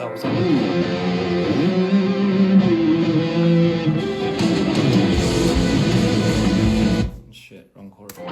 up, what's up? Shit, wrong chord. Good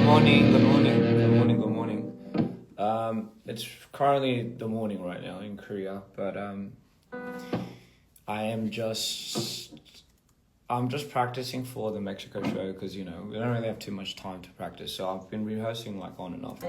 morning. It's currently the morning right now in Korea, but I'm just practicing for the Mexico show because, you know, we don't really have too much time to practice, so I've been rehearsing like on and off.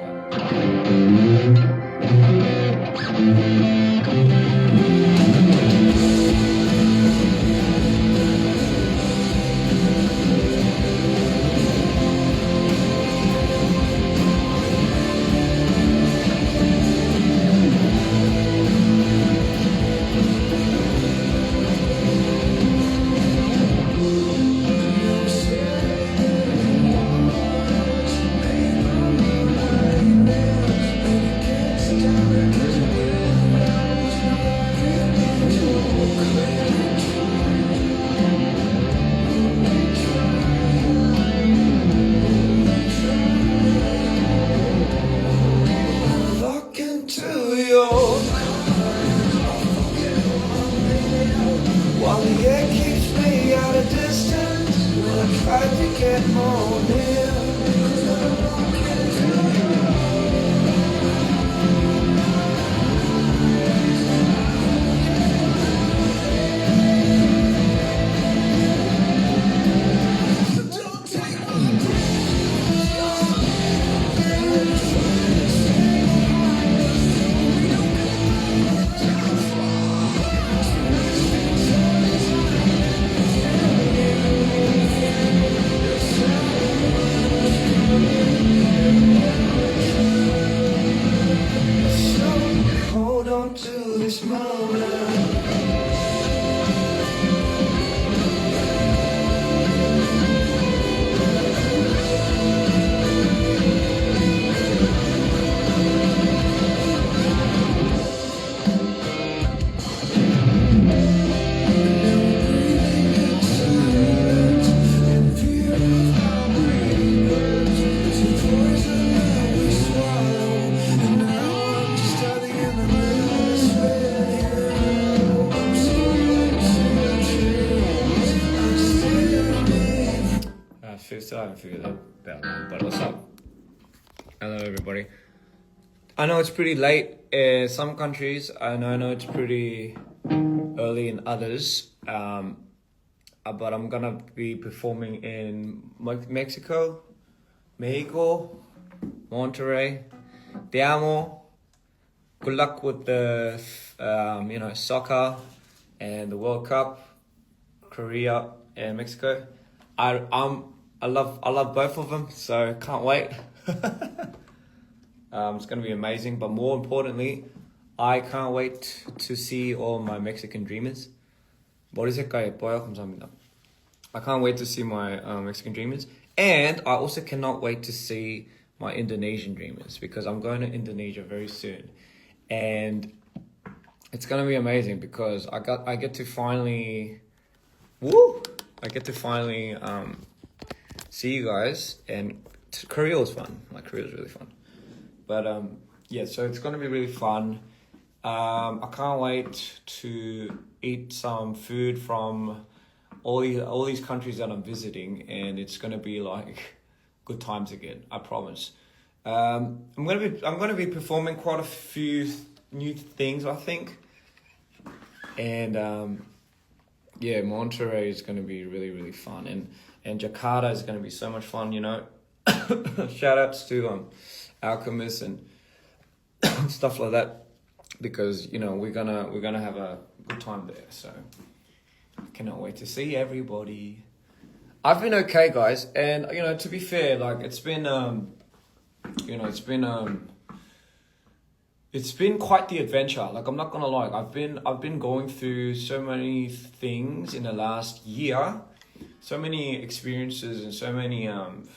While the air keeps me at a distance, when I try to get more near. To this moment, still haven't figured that out, but what's up? Hello everybody. I know it's pretty late in some countries, and I know it's pretty early in others, but I'm gonna be performing in Mexico, Monterrey. Te amo. Good luck with the soccer and the World Cup, Korea and Mexico. I love both of them, so can't wait. It's going to be amazing, but more importantly, I can't wait to see all my Mexican dreamers. 머리 색깔 예뻐요. 감사합니다. I can't wait to see my Mexican dreamers, and I also cannot wait to see my Indonesian dreamers because I'm going to Indonesia very soon, and it's going to be amazing because I get to finally see you guys, and Korea was fun. Korea was really fun, but yeah, so it's gonna be really fun. I can't wait to eat some food from all these countries that I'm visiting, and it's gonna be like good times again. I promise. I'm gonna be performing quite a few new things, I think, and yeah, Monterrey is gonna be really, really fun, and Jakarta is going to be so much fun, you know. Shout outs to Alchemist and stuff like that, because, you know, we're gonna have a good time there. So I cannot wait to see everybody. I've been okay, guys, and you know, to be fair, like it's been quite the adventure. Like, I'm not gonna lie, I've been going through so many things in the last year. so many experiences and so many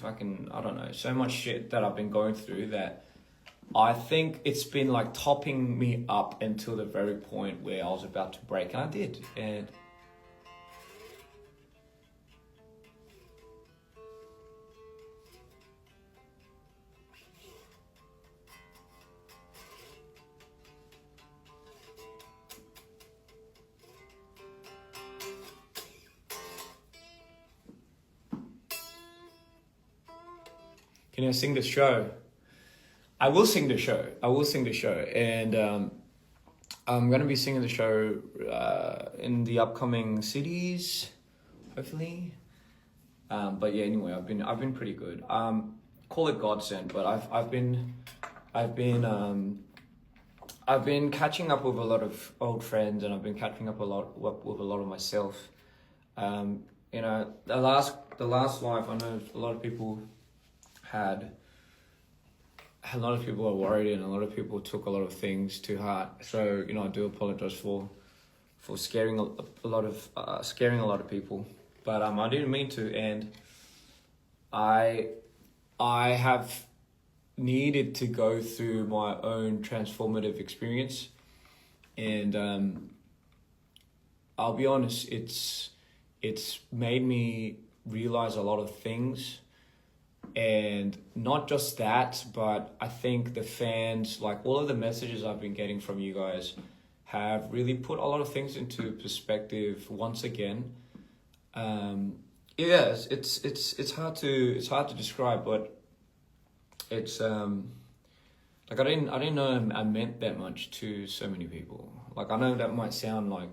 fucking, I don't know, so much shit that I've been going through that I think it's been like topping me up until the very point where I was about to break, and I did. And can I sing the show? I will sing the show. I will sing the show, and I'm gonna be singing the show in the upcoming cities, hopefully. But yeah, anyway, I've been pretty good. Call it godsend, but I've been catching up with a lot of old friends, and I've been catching up with a lot of myself. You know, the last life, I know a lot of people a lot of people are worried, and a lot of people took a lot of things to heart. So, you know, I do apologize for scaring a lot of people. But I didn't mean to, and I have needed to go through my own transformative experience, and I'll be honest, it's made me realize a lot of things. And not just that, but I think the fans, like all of the messages I've been getting from you guys, have really put a lot of things into perspective once again. Yes, it's hard to describe, but it's like I didn't know I meant that much to so many people. Like, I know that might sound like,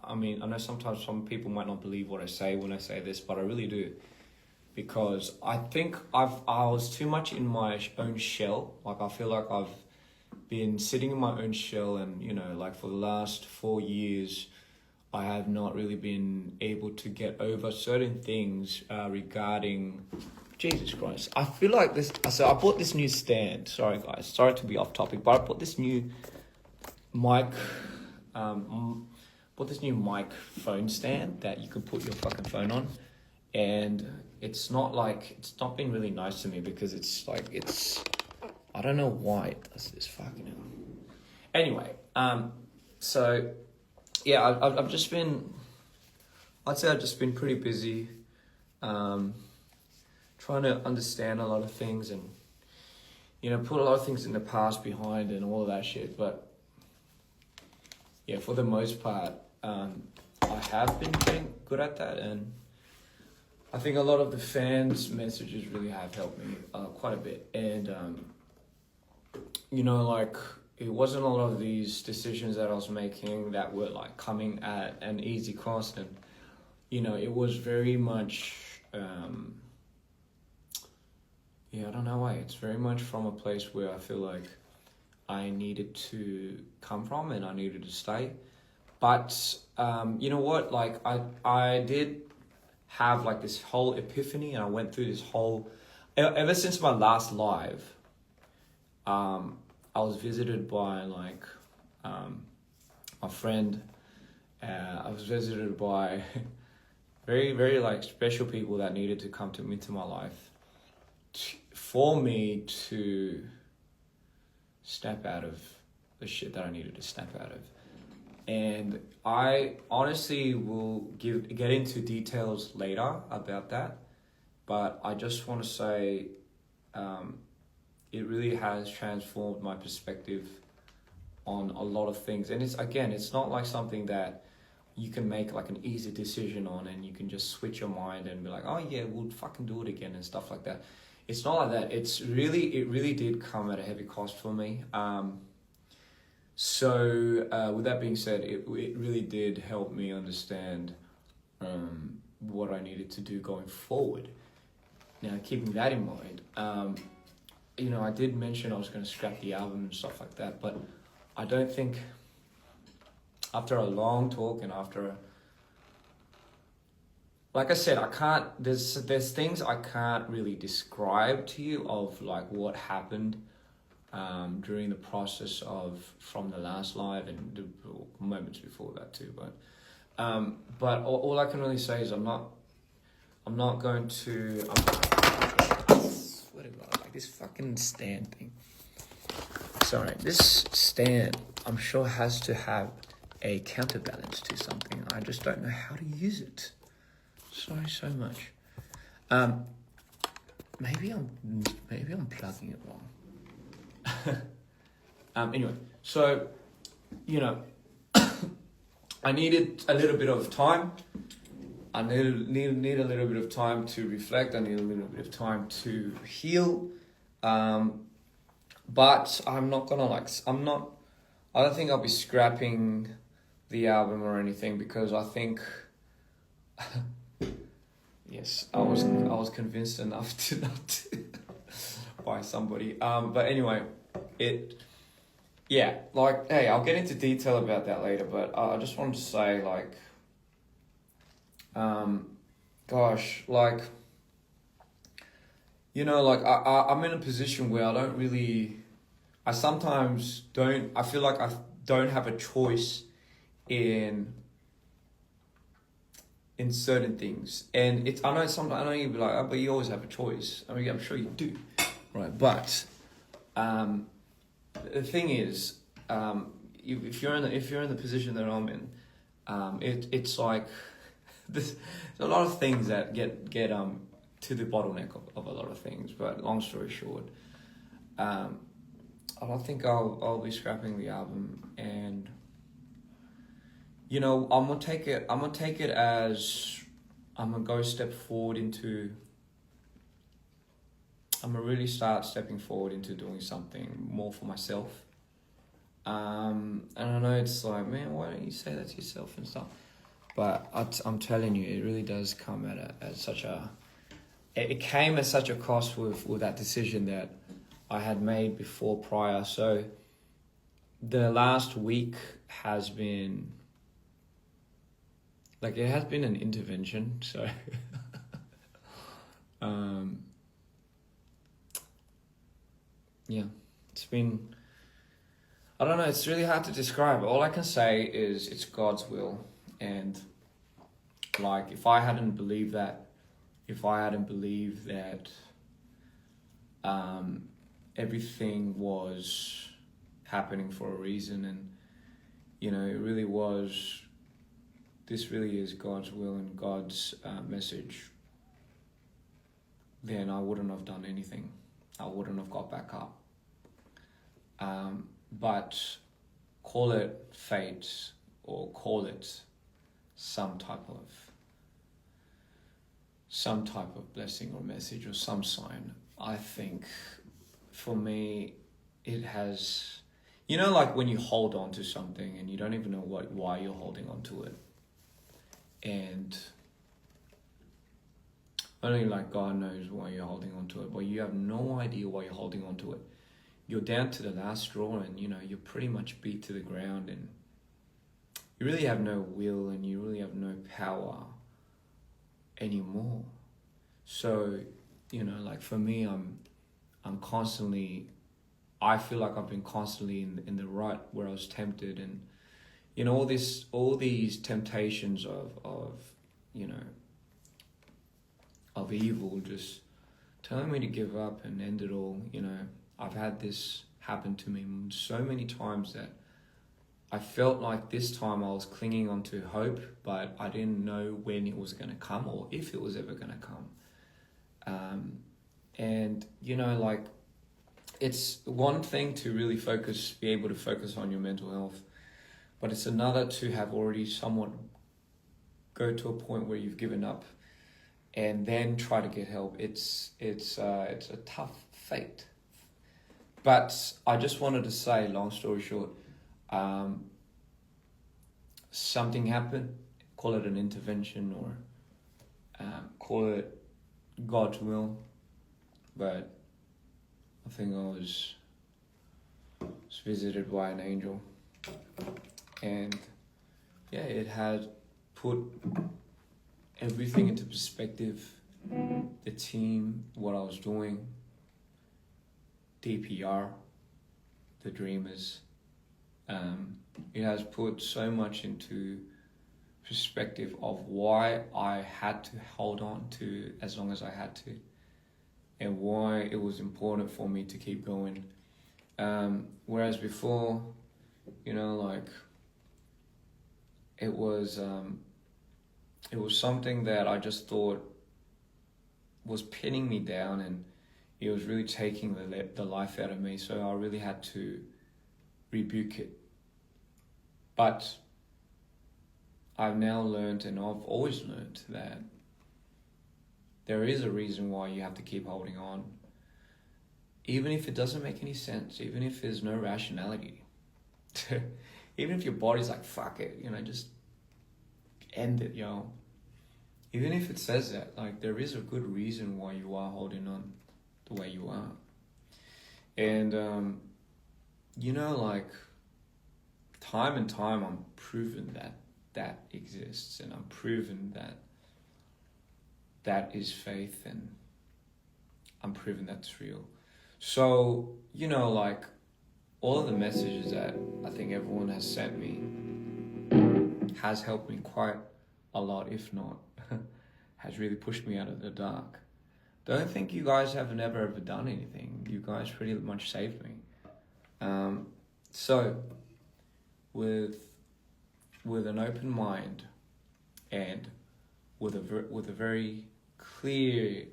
I mean, I know sometimes some people might not believe what I say when I say this, but I really do. Because I think I was too much in my own shell. Like, I feel like I've been sitting in my own shell, and, you know, like for the last 4 years, I have not really been able to get over certain things regarding, Jesus Christ. I feel like this, so I bought this new stand. Sorry guys, sorry to be off topic, but I bought this new mic, phone stand that you could put your fucking phone on. And it's not been really nice to me, because I don't know why it does this fucking hell. Anyway, so yeah, I've just been pretty busy, trying to understand a lot of things, and, you know, put a lot of things in the past behind and all of that shit. But yeah, for the most part, I have been getting good at that, and I think a lot of the fans' messages really have helped me quite a bit. And, you know, like, it wasn't a lot of these decisions that I was making that were, like, coming at an easy cost. And, you know, it was very much, I don't know why. It's very much from a place where I feel like I needed to come from, and I needed to stay. But, you know what? Like, I did have like this whole epiphany, and I went through this whole, ever since my last live, I was visited by like my friend. I was visited by very, very like special people that needed to come into my life for me to snap out of the shit that I needed to snap out of. And I honestly will get into details later about that, but I just want to say it really has transformed my perspective on a lot of things. And it's not like something that you can make like an easy decision on, and you can just switch your mind and be like, oh yeah, we'll fucking do it again and stuff like that. It's not like that. It really did come at a heavy cost for me. So with that being said, it really did help me understand what I needed to do going forward. Now, keeping that in mind, you know, I did mention I was going to scrap the album and stuff like that, but I don't think, after a long talk and like I said, I can't, there's things I can't really describe to you of like what happened during the process of, from the last live and the moments before that too. But all I can really say is I'm not I'm not going to. I swear to God, like this fucking stand thing. Sorry, this stand, I'm sure has to have a counterbalance to something. I just don't know how to use it. Sorry so much. Maybe I'm plugging it wrong. Anyway, so I needed a little bit of time. I need a little bit of time to reflect. I need a little bit of time to heal. But I'm not gonna I don't think I'll be scrapping the album or anything, because I think yes, I was convinced enough to not by somebody. But anyway, hey, I'll get into detail about that later, but I just wanted to say, I'm in a position where I feel like I don't have a choice in certain things. And I know you'd be like, oh, but you always have a choice. I mean, I'm sure you do. Right. But, the thing is, if you're in the position that I'm in, it's like there's a lot of things that get to the bottleneck of a lot of things. But long story short, I don't think I'll be scrapping the album, and I'm gonna take it as I'm gonna go step forward into. I'm gonna really start stepping forward into doing something more for myself. And I know it's like, man, why don't you say that to yourself and stuff? But I'm telling you, it really does come it came at such a cost with that decision that I had made prior. So the last week has been it has been an intervention. So yeah, it's been, I don't know, it's really hard to describe. All I can say is it's God's will. And if I hadn't believed that everything was happening for a reason, and this really is God's will and God's message, then I wouldn't have done anything. I wouldn't have got back up. But call it fate, or call it some type of blessing or message or some sign. I think for me, it has, when you hold on to something and you don't even know why you're holding on to it. And only God knows why you're holding on to it, but you have no idea why you're holding on to it. You're down to the last straw, and you're pretty much beat to the ground, and you really have no will, and you really have no power anymore. So, for me, I'm constantly, I feel like I've been constantly in the rut where I was tempted, and all these temptations of evil just telling me to give up and end it all. I've had this happen to me so many times that I felt like this time I was clinging onto hope, but I didn't know when it was going to come or if it was ever going to come. And it's one thing to really be able to focus on your mental health, but it's another to have already somewhat go to a point where you've given up and then try to get help. It's a tough fate. But I just wanted to say, long story short, something happened, call it an intervention or call it God's will, but I think I was visited by an angel, and it had put everything into perspective, the team, what I was doing, DPR, the Dreamers. It has put so much into perspective of why I had to hold on to as long as I had to, and why it was important for me to keep going. Whereas before, like it was something that I just thought was pinning me down, and it was really taking the life out of me. So I really had to rebuke it. But I've now learned, and I've always learned, that there is a reason why you have to keep holding on. Even if it doesn't make any sense, even if there's no rationality, even if your body's like, fuck it, just end it, yo. Even if it says that, like, there is a good reason why you are holding on the way you are. And, like, time and time I'm proven that exists, and I'm proven that is faith, and I'm proven that's real. So, like, all of the messages that I think everyone has sent me has helped me quite a lot, if not has really pushed me out of the dark. Don't think you guys have never ever done anything. You guys pretty much saved me. So with an open mind and with a very clear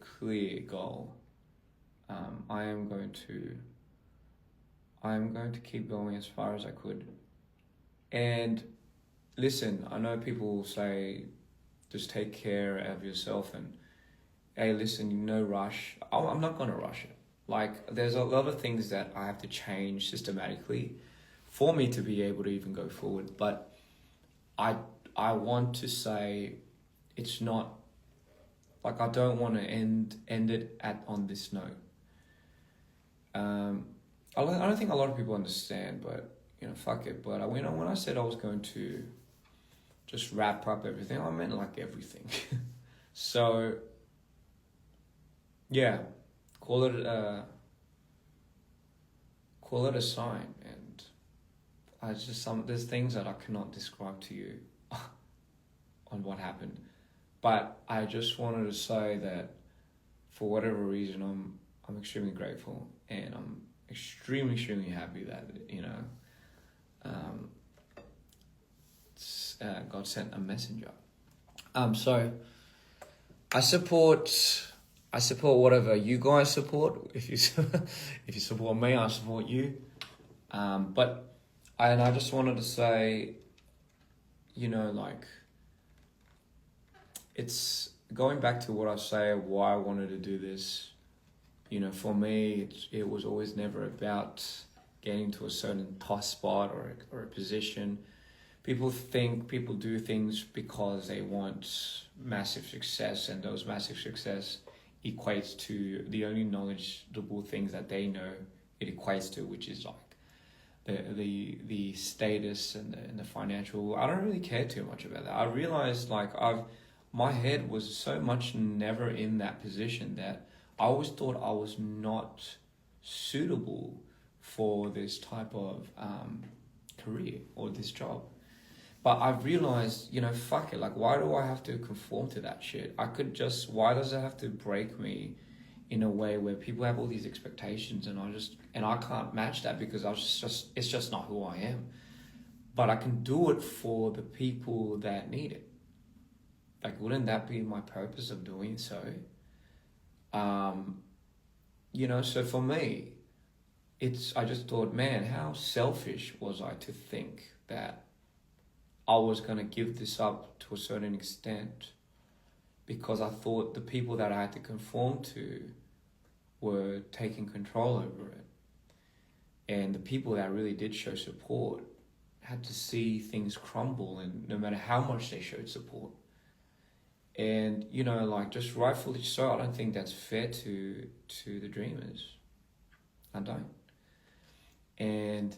goal, I am going to keep going as far as I could. And listen, I know people will say, just take care of yourself, and hey, listen, no rush. I'm not going to rush it. Like, there's a lot of things that I have to change systematically for me to be able to even go forward. But I want to say, it's not, like, I don't want to end it on this note. I don't think a lot of people understand, but fuck it. But when I said I was going to just wrap up everything, I meant like everything. So yeah, call it a sign. And there's things that I cannot describe to you on what happened, but I just wanted to say that for whatever reason, I'm extremely grateful, and I'm extremely happy that God sent a messenger. So I support whatever you guys support. If you support me, I support you. But I just wanted to say, like, it's going back to what I say, why I wanted to do this. For me, it was always never about getting to a certain top spot or a position. People do things because they want massive success, and those massive success equates to the only knowledgeable things that they know it equates to, which is like the status and the financial. I don't really care too much about that. I realized, like, my head was so much never in that position that I always thought I was not suitable for this type of career or this job. But I've realized, fuck it. Like, why do I have to conform to that shit? Why does it have to break me in a way where people have all these expectations, and I can't match that because it's just not who I am. But I can do it for the people that need it. Like, wouldn't that be my purpose of doing so? So for me, I just thought, man, how selfish was I to think that I was going to give this up to a certain extent because I thought the people that I had to conform to were taking control over it. And the people that really did show support had to see things crumble, and no matter how much they showed support. And, like, just rightfully so, I don't think that's fair to the dreamers. I don't. And,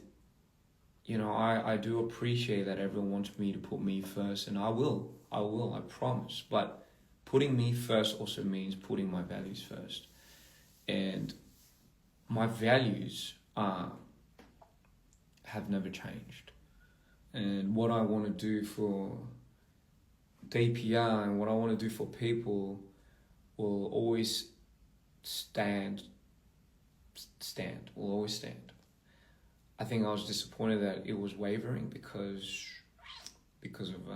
I do appreciate that everyone wants me to put me first, and I will, I promise. But putting me first also means putting my values first. And my values have never changed. And what I want to do for DPR and what I want to do for people will always will always stand. I think I was disappointed that it was wavering because of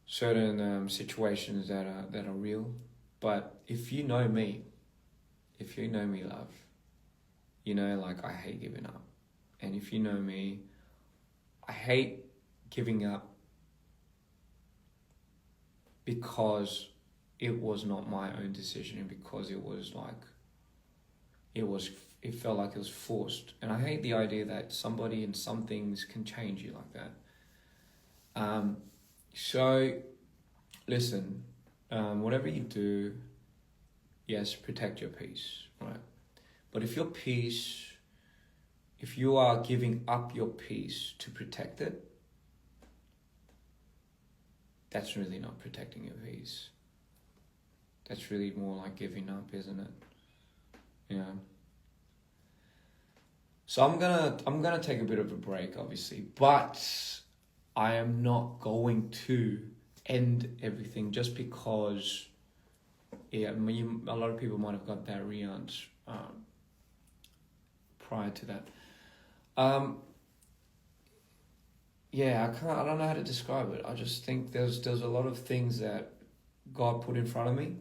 certain situations that are real. But if you know me, love, you know, like, I hate giving up. And if you know me, I hate giving up because it was not my own decision, and because it was like, it felt like it was forced. And I hate the idea that somebody and some things can change you like that. So listen, whatever you do, yes, protect your peace, right? But if you are giving up your peace to protect it, that's really not protecting your peace. That's really more like giving up, isn't it? Yeah. So I'm gonna take a bit of a break, obviously, but I am not going to end everything just because, yeah, a lot of people might have got that react prior to that. Yeah, I don't know how to describe it. I just think there's a lot of things that God put in front of me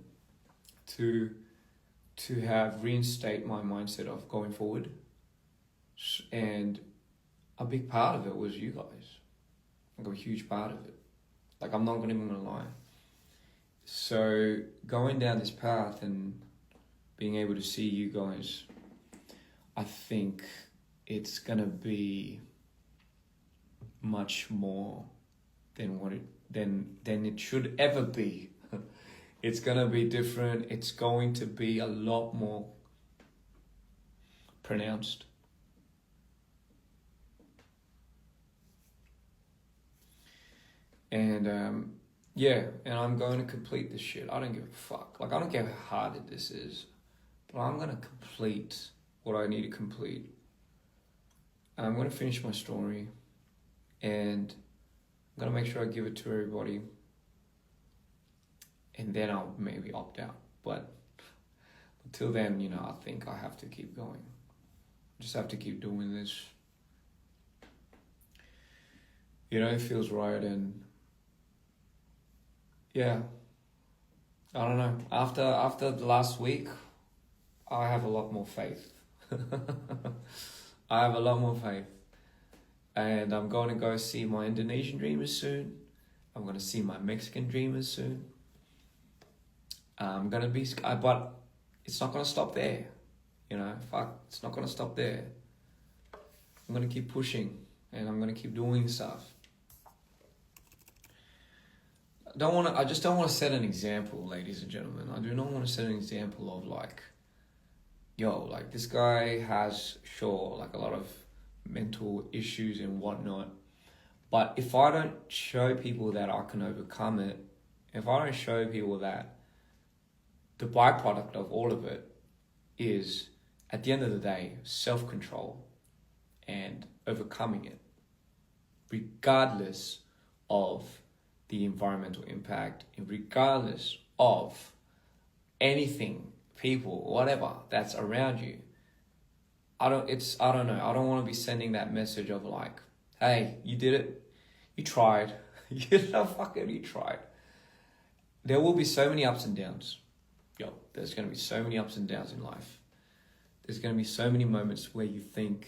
to have reinstate my mindset of going forward. And a big part of it was you guys. Like, a huge part of it. Like, I'm not even gonna lie. So going down this path and being able to see you guys, I think it's gonna be much more than it should ever be. It's gonna be different. It's going to be a lot more pronounced. And yeah, and I'm going to complete this shit. I don't give a fuck. Like, I don't care how hard this is, but I'm gonna complete what I need to complete. I'm gonna finish my story, and I'm gonna make sure I give it to everybody, and then I'll maybe opt out. But until then, you know, I think I have to keep going. I just have to keep doing this. You know, it feels right. And yeah, I don't know. After the last week, I have a lot more faith. I have a lot more faith. And I'm going to go see my Indonesian dreamers soon. I'm going to see my Mexican dreamers soon. I'm going to be... But it's not going to stop there. You know, it's not going to stop there. I'm going to keep pushing. And I'm going to keep doing stuff. I just don't want to set an example, ladies and gentlemen. I do not want to set an example of like, yo, like, this guy has, sure, like, a lot of mental issues and whatnot. But if I don't show people that I can overcome it, if I don't show people that the byproduct of all of it is, at the end of the day, self-control and overcoming it, regardless of the environmental impact, and regardless of anything, people, whatever that's around you. I don't know. I don't want to be sending that message of like, hey, you did it. You tried. You tried. There will be so many ups and downs. Yo, there's going to be so many ups and downs in life. There's going to be so many moments where you think,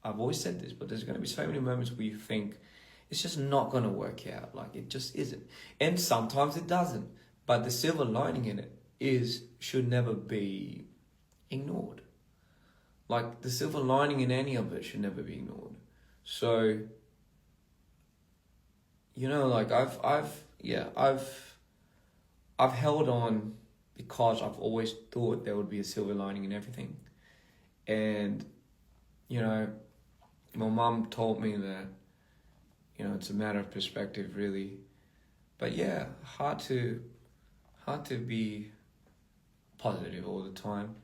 I've always said this, but there's going to be so many moments where you think, it's just not going to work out. Like, it just isn't. And sometimes it doesn't. But the silver lining in it should never be ignored. Like, the silver lining in any of it should never be ignored. So, you know, like, I've held on because I've always thought there would be a silver lining in everything. And, you know, my mum told me that, you know, it's a matter of perspective, really. But yeah, hard to be positive all the time.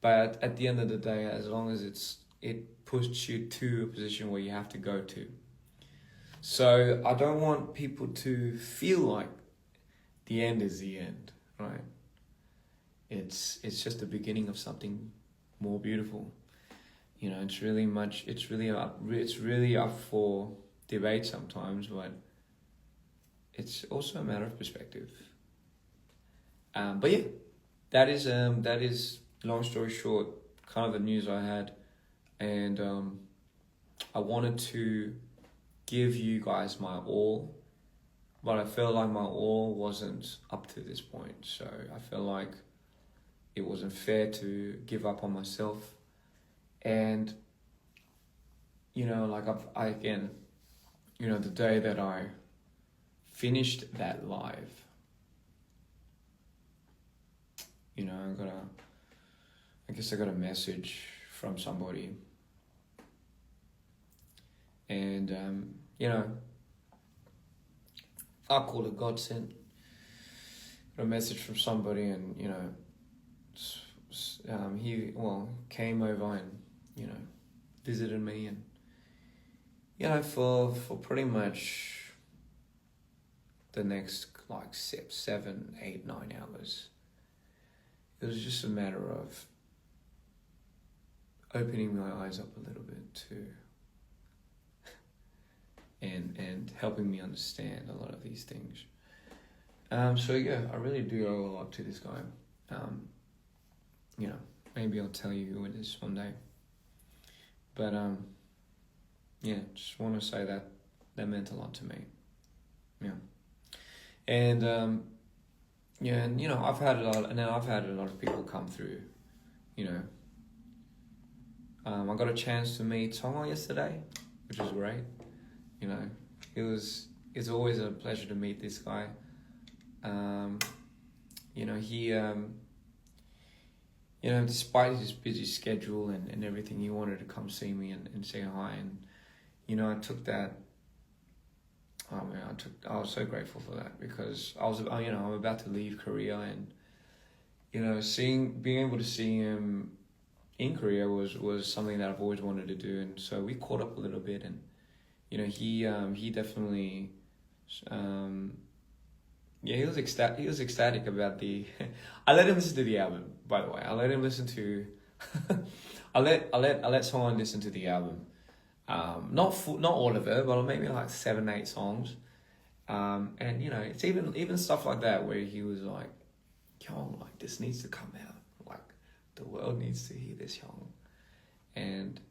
But at the end of the day, as long as it pushes you to a position where you have to go to. So I don't want people to feel like the end is the end, right? It's just the beginning of something more beautiful. You know, it's really up for debate sometimes, but it's also a matter of perspective. But yeah, that is long story short, kind of the news I had, and I wanted to give you guys my all, but I felt like my all wasn't up to this point. So I felt like it wasn't fair to give up on myself, and you know, like I again, you know, the day that I finished that live, you know, I guess I got a message from somebody, and you know, I call it God sent. Got a message from somebody, and you know, he came over and you know visited me, and you know for pretty much the next like 7, 8, 9 hours. It was just a matter of opening my eyes up a little bit too, and helping me understand a lot of these things. So yeah, I really do owe a lot to this guy. You know, maybe I'll tell you who it is one day. But yeah, just want to say that meant a lot to me. Yeah, and yeah, and you know, I've had a lot of people come through. You know, I got a chance to meet Tonga yesterday, which was great. You know, it's always a pleasure to meet this guy. You know, he you know, despite his busy schedule and everything, he wanted to come see me and say hi. And, you know, I took that, I was so grateful for that, because you know, I'm about to leave Korea, and, you know, being able to see him in Korea was something that I've always wanted to do. And so we caught up a little bit, and, you know, he definitely, yeah, he was ecstatic about the. I let him listen to the album. By the way, I let him listen to. I let someone listen to the album. Not all of it, but maybe like 7, 8 songs. And you know, it's even stuff like that where he was like, "Yo, like this needs to come out. Like the world needs to hear this, young." And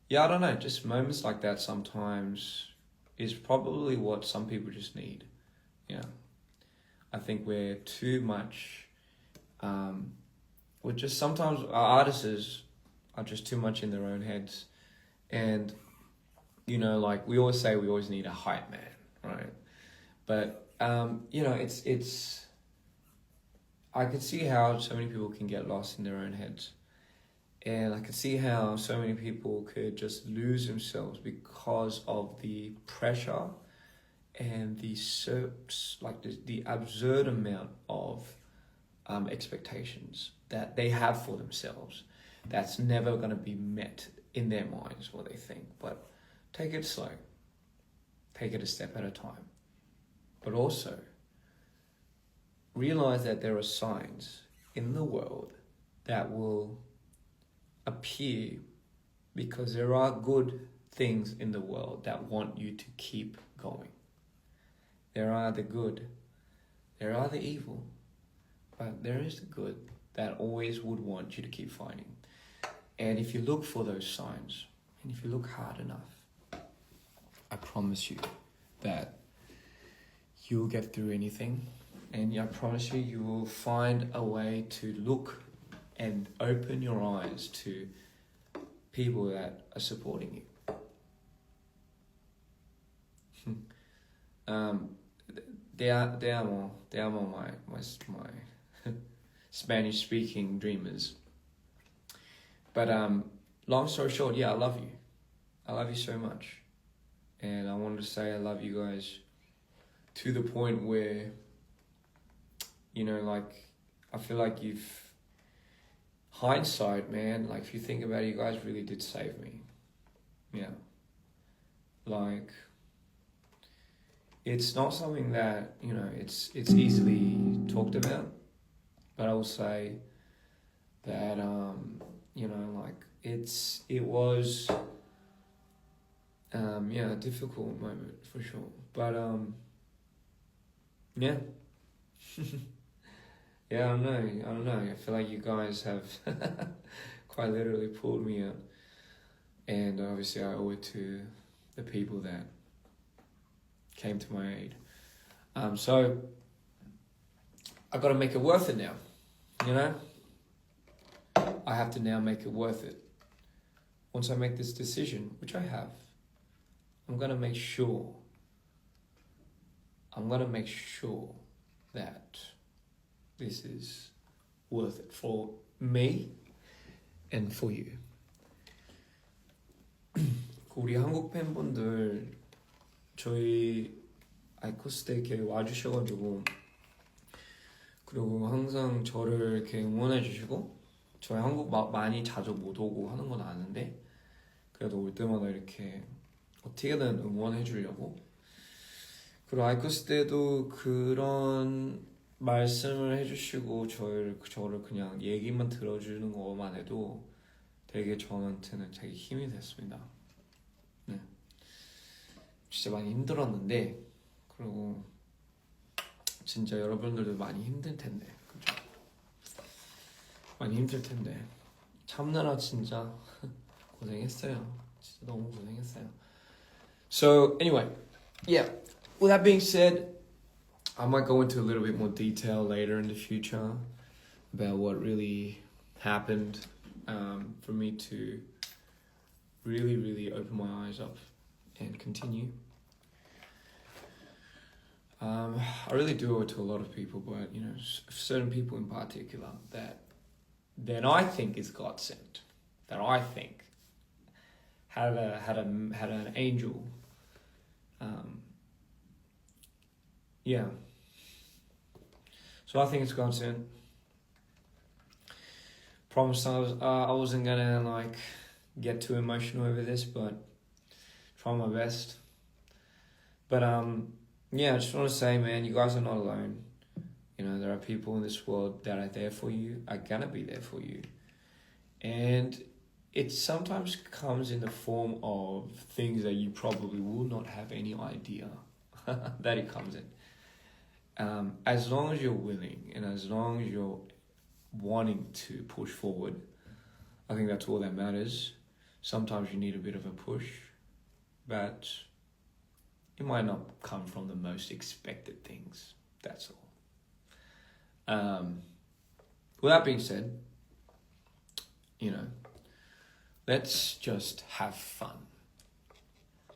yeah, I don't know. Just moments like that sometimes is probably what some people just need. Yeah, I think we're too much. We're just sometimes our artists are just too much in their own heads, and you know, like we always say, we always need a hype man, right? But you know, it's. I could see how so many people can get lost in their own heads, and I could see how so many people could just lose themselves because of the pressure and the absurd amount of expectations that they have for themselves that's never going to be met in their minds, what they think. But take it slow, take it a step at a time, but also realize that there are signs in the world that will appear, because there are good things in the world that want you to keep going. There are the good, there are the evil, but there is the good that always would want you to keep fighting. And if you look for those signs, and if you look hard enough, I promise you that you'll get through anything. And I promise you, you will find a way to look and open your eyes to people that are supporting you. Te amo my Spanish speaking dreamers. But long story short, yeah, I love you. I love you so much. And I wanted to say I love you guys to the point where, you know, like, I feel like hindsight, man, like if you think about it, you guys really did save me. Yeah. like it's not something that, you know, it's easily talked about, but I will say that you know, like it was yeah, a difficult moment for sure, but yeah. Yeah, I don't know. I feel like you guys have quite literally pulled me out, and obviously I owe it to the people that came to my aid. So I got to make it worth it now. You know, I have to now make it worth it. Once I make this decision, which I have, I'm gonna make sure. That this is worth it for me and for you. 우리 한국 팬분들 저희 아이코스 때 이렇게 와주셔가지고, 그리고 항상 저를 이렇게 응원해 주시고, 저희 한국 많이 자주 못 오고 하는 건 아는데 그래도 올 때마다 이렇게 어떻게든 응원해 주려고, 그리고 아이코스 때도 그런 말씀을 해주시고 저를 그냥 얘기만 들어주는 것만 해도 되게 저한테는 되게 힘이 됐습니다. 네, 진짜 많이 힘들었는데, 그리고 진짜 여러분들도 많이 힘들 텐데, 그죠? 많이 힘들 텐데 참느라 진짜 고생했어요. 진짜 너무 고생했어요. So anyway, yeah. With that being said, I might go into a little bit more detail later in the future about what really happened for me to really, really open my eyes up and continue. I really do owe it to a lot of people, but you know, certain people in particular that I think is God sent, that I think had an angel. Yeah. So I think it's God sent. Promised I wasn't gonna like get too emotional over this, but try my best. But yeah, I just want to say, man, you guys are not alone. You know, there are people in this world that are there for you, are gonna be there for you. And it sometimes comes in the form of things that you probably will not have any idea that it comes in. As long as you're willing and as long as you're wanting to push forward, I think that's all that matters. Sometimes you need a bit of a push, but it might not come from the most expected things. That's all. With that being said, you know, let's just have fun.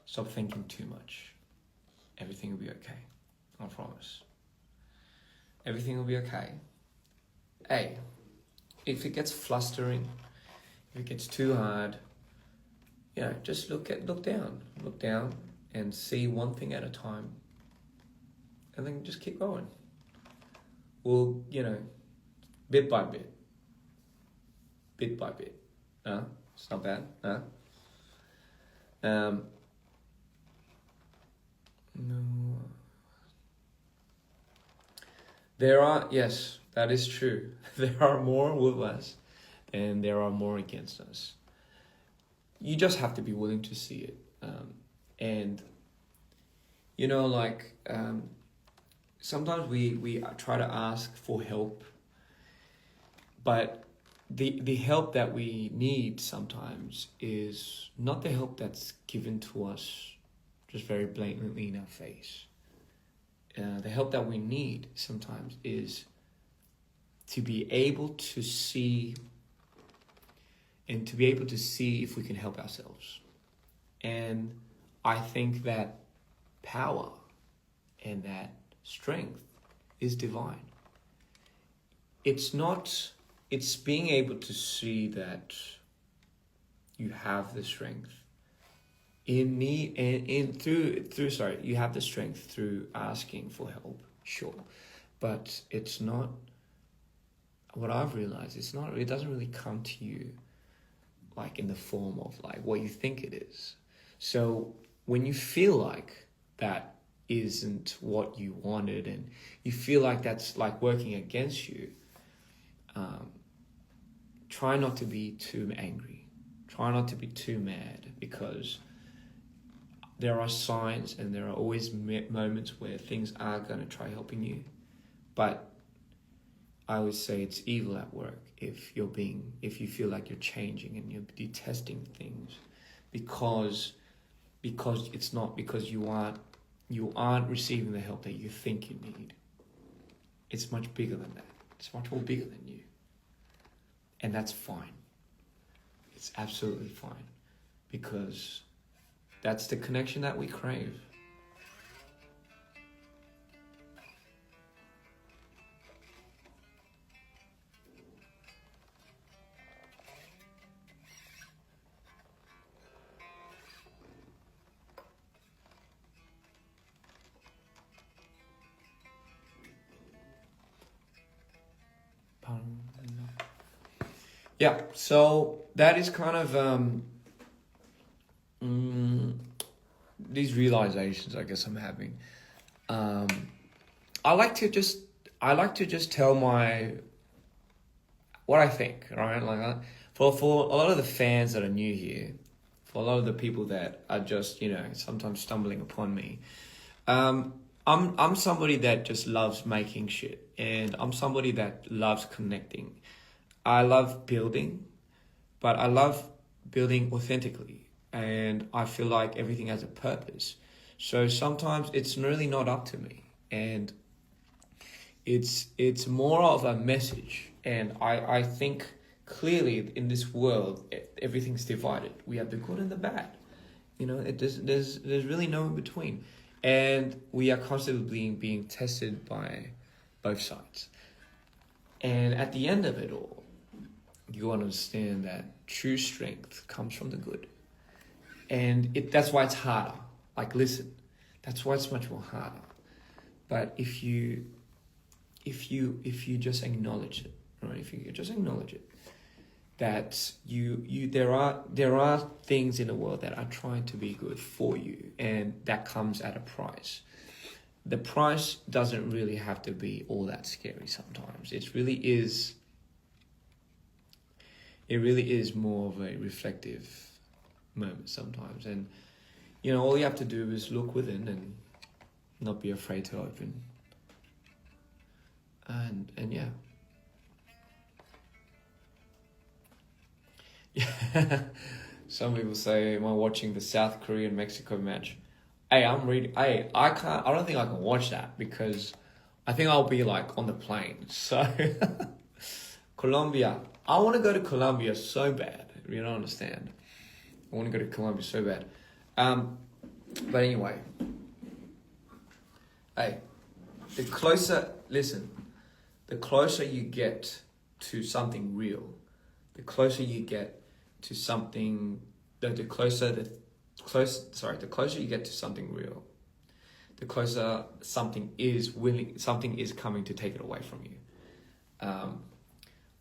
Stop thinking too much. Everything will be okay. I promise. Everything will be okay. Hey, if it gets flustering, if it gets too hard, you know, just look down and see one thing at a time, and then just keep going. Well, you know, bit by bit. It's not bad, No. There are, yes, that is true. There are more with us and there are more against us. You just have to be willing to see it. And, you know, like, sometimes we try to ask for help, but the help that we need sometimes is not the help that's given to us just very blatantly in our face. The help that we need sometimes is to be able to see and to be able to see if we can help ourselves. And I think that power and that strength is divine. It's being able to see that you have the strength you have the strength through asking for help, sure. But it's not, what I've realized, it doesn't really come to you like in the form of like what you think it is. So when you feel like that isn't what you wanted and you feel like that's like working against you, try not to be too angry. Try not to be too mad, because there are signs and there are always moments where things are going to try helping you. But I would say it's evil at work if you feel like you're changing and you're detesting things because it's not, because you aren't receiving the help that you think you need. It's much bigger than that. It's much more bigger than you. And that's fine. It's absolutely fine, because that's the connection that we crave. Yeah, so that is kind of these realizations I guess I'm having. I like to just tell what I think, right? Like for a lot of the fans that are new here, for a lot of the people that are just, sometimes stumbling upon me, I'm somebody that just loves making shit, and I'm somebody that loves connecting. I love building, but I love building authentically, and I feel like everything has a purpose. So sometimes it's really not up to me, and it's more of a message. And I think clearly in this world, everything's divided. We have the good and the bad. There's really no in between, and we are constantly being tested by both sides. And at the end of it all, you understand that true strength comes from the good. And that's why it's harder. Like, listen, that's why it's much more harder. But if you just acknowledge it, right? If you just acknowledge it, that there are things in the world that are trying to be good for you, and that comes at a price. The price doesn't really have to be all that scary sometimes. It really is more of a reflective moment sometimes. And, all you have to do is look within and not be afraid to open. And yeah. Yeah. Some people say, am I watching the South Korean-Mexico match? Hey, I don't think I can watch that, because I think I'll be like on the plane. So Colombia. I want to go to Colombia so bad. You don't understand. I want to go to Colombia so bad. But anyway. Hey, the closer you get to something real, the closer you get to something, the closer you get to something real, the closer something is coming to take it away from you.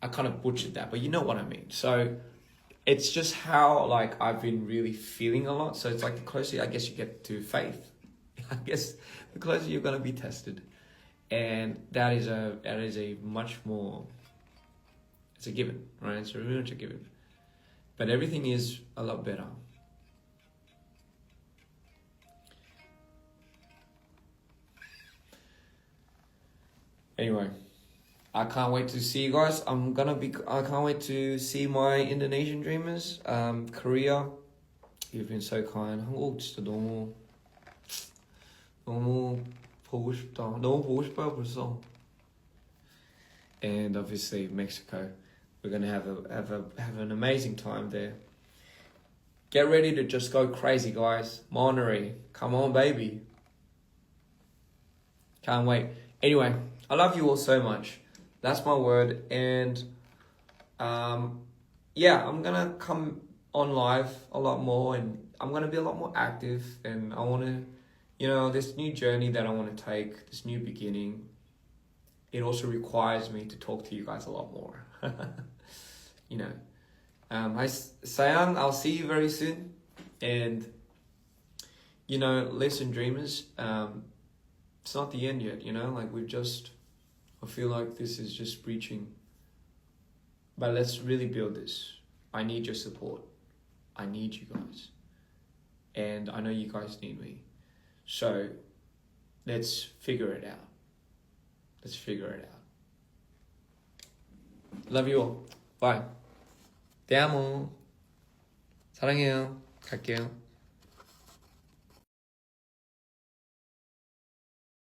I kind of butchered that, but you know what I mean. So it's just how I've been really feeling a lot. So it's like the closer I guess you get to faith, I guess the closer you're gonna be tested, and that is a much more. It's a given, right? It's really much a given, but everything is a lot better. Anyway, I can't wait to see you guys. I can't wait to see my Indonesian dreamers. Korea, you've been so kind. 한국 진짜 너무 보고 싶다. 너무 보고 싶어요 벌써. And obviously Mexico, we're gonna have an amazing time there. Get ready to just go crazy, guys. Monterey, come on, baby. Can't wait. Anyway, I love you all so much. That's my word. And yeah, I'm gonna come on live a lot more, and I'm gonna be a lot more active, and I want to, this new journey that I want to take, this new beginning, it also requires me to talk to you guys a lot more. Hi Sayang, I'll see you very soon. And you know, listen, dreamers, it's not the end yet, you know, like I feel like this is just reaching, but let's really build this. I need your support. I need you guys. And I know you guys need me. So let's figure it out. Let's figure it out. Love you all. Bye. Te amo. 사랑해요. 갈게요.